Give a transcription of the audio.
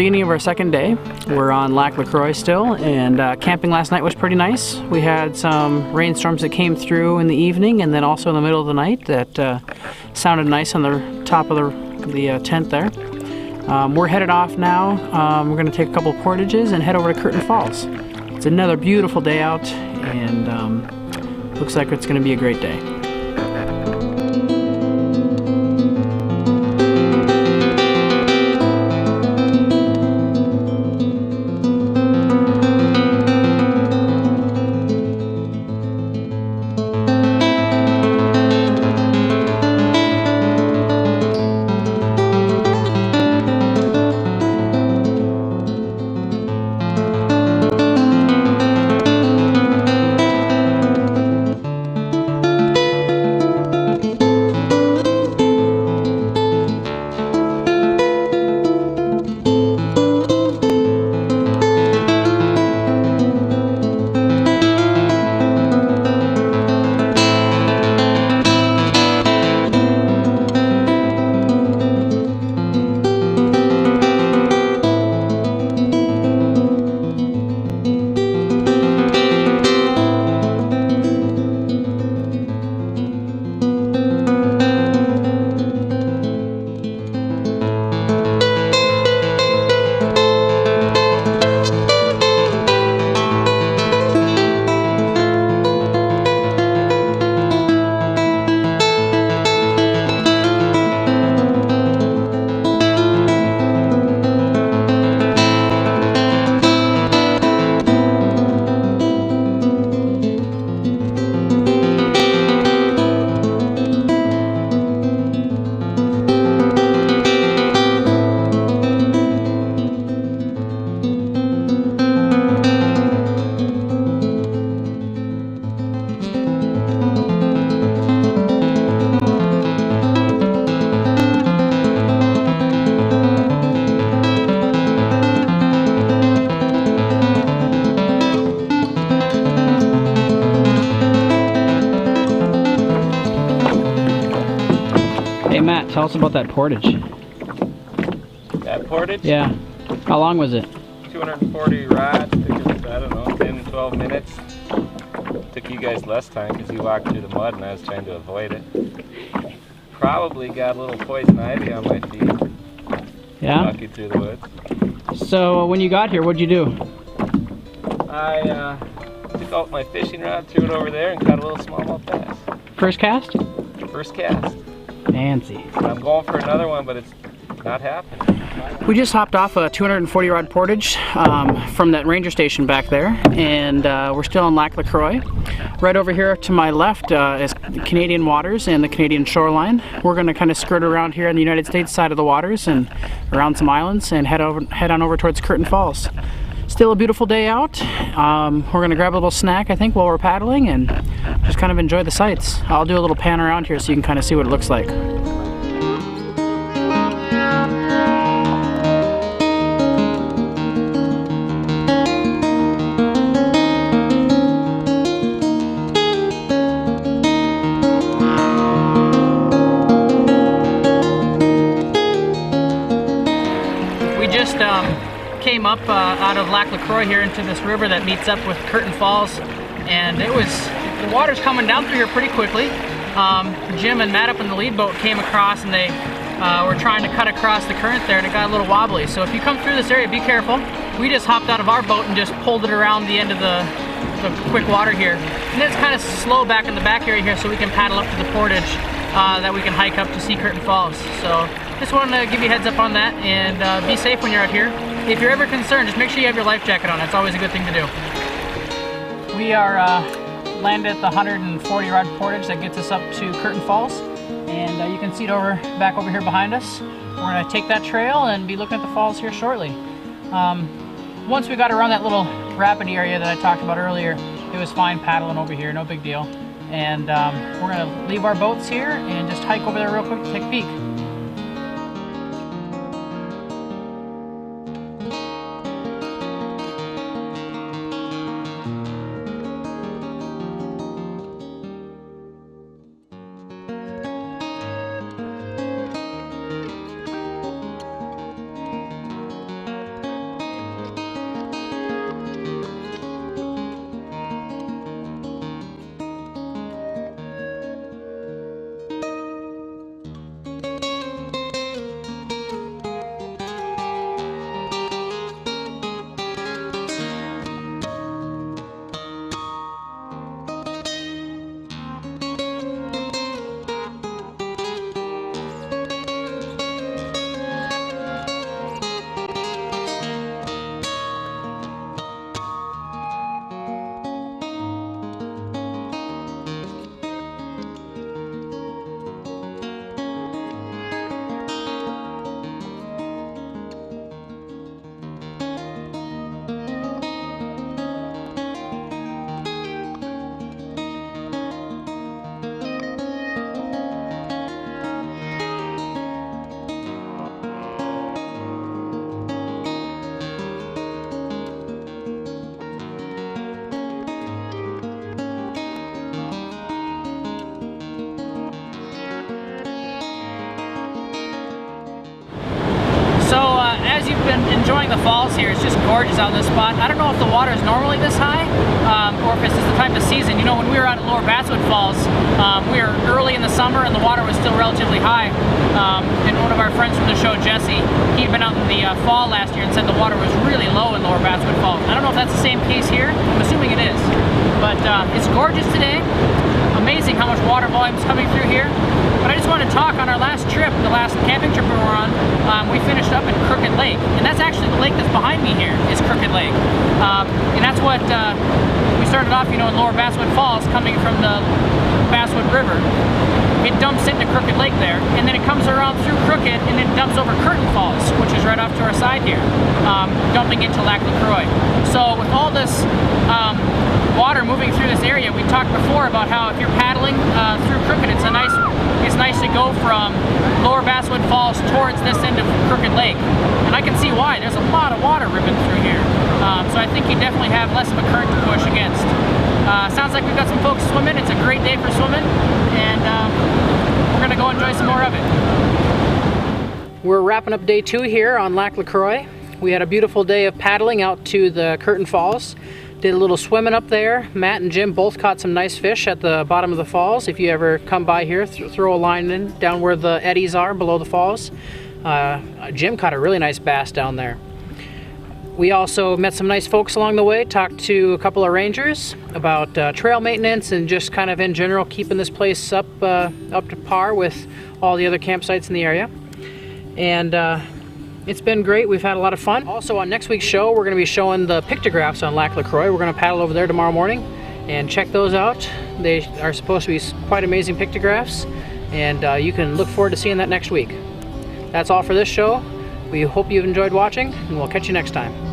beginning of our second day. We're on Lac La Croix still, and camping last night was pretty nice. We had some rainstorms that came through in the evening and then also in the middle of the night that sounded nice on the top of the tent there. We're headed off now. We're going to take a couple portages and head over to Curtin Falls. It's another beautiful day out, and looks like it's going to be a great day. Hey Matt, tell us about that portage. That portage? Yeah. How long was it? 240 rods, took us, I don't know, 10 to 12 minutes. Took you guys less time because you walked through the mud and I was trying to avoid it. Probably got a little poison ivy on my feet. Yeah? Walking through the woods. So when you got here, what'd you do? I took out my fishing rod, threw it over there and caught a little smallmouth bass. First cast? First cast. Fancy. I'm going for another one, but it's not happening. We just hopped off a 240 rod portage from that ranger station back there, and we're still on Lac La Croix. Right over here to my left is Canadian waters and the Canadian shoreline. We're going to kind of skirt around here on the United States side of the waters and around some islands and head on over towards Curtin Falls. Still a beautiful day out. We're going to grab a little snack, I think, while we're paddling and just kind of enjoy the sights. I'll do a little pan around here so you can kind of see what it looks like. Came up out of Lac La Croix here into this river that meets up with Curtin Falls, and the water's coming down through here pretty quickly. Jim and Matt up in the lead boat came across, and they were trying to cut across the current there, and it got a little wobbly. So if you come through this area, be careful. We just hopped out of our boat and just pulled it around the end of the quick water here, and it's kind of slow back in the back area here, so we can paddle up to the portage that we can hike up to see Curtin Falls. So just wanted to give you a heads up on that, and be safe when you're out here. If you're ever concerned, just make sure you have your life jacket on. That's always a good thing to do. We are landed at the 140 rod portage that gets us up to Curtin Falls, and you can see it back over here behind us. We're going to take that trail and be looking at the falls here shortly. Once we got around that little rapid area that I talked about earlier, it was fine paddling over here, no big deal. And we're going to leave our boats here and just hike over there real quick to take a peek. enjoying the falls here. It's just gorgeous on this spot. I don't know if the water is normally this high, or if it's just the type of season. You know, when we were out at Lower Basswood Falls, we were early in the summer and the water was still relatively high. And one of our friends from the show, Jesse, he'd been out in the fall last year and said the water was really low in Lower Basswood Falls. I don't know if that's the same case here. I'm assuming it is. But it's gorgeous today. Amazing how much water volume is coming through here. But I just want to talk on our last trip, the last camping trip we were on, we finished up in Crooked Lake. And that's actually the lake that's behind me here, is Crooked Lake. And that's what, we started off, you know, in Lower Basswood Falls, coming from the Basswood River. It dumps into Crooked Lake there, and then it comes around through Crooked, and then dumps over Curtain Falls, which is right off to our side here, dumping into Lac La Croix. So with all this water moving through this area, we talked before about how if you're paddling through Crooked, it's nice to go from Lower Basswood Falls towards this end of Crooked Lake. And I can see why. There's a lot of water ripping through here. So I think you definitely have less of a current to push against. Sounds like we've got some folks swimming. It's a great day for swimming, and we're gonna go enjoy some more of it. We're wrapping up day 2 here on Lac La Croix. We had a beautiful day of paddling out to the Curtain Falls. Did a little swimming up there. Matt and Jim both caught some nice fish at the bottom of the falls. If you ever come by here, throw a line in down where the eddies are below the falls. Jim caught a really nice bass down there. We also met some nice folks along the way, talked to a couple of rangers about trail maintenance and just kind of in general keeping this place up to par with all the other campsites in the area. And it's been great. We've had a lot of fun. Also on next week's show, we're going to be showing the pictographs on Lac La Croix. We're going to paddle over there tomorrow morning and check those out. They are supposed to be quite amazing pictographs, and you can look forward to seeing that next week. That's all for this show. We hope you've enjoyed watching, and we'll catch you next time.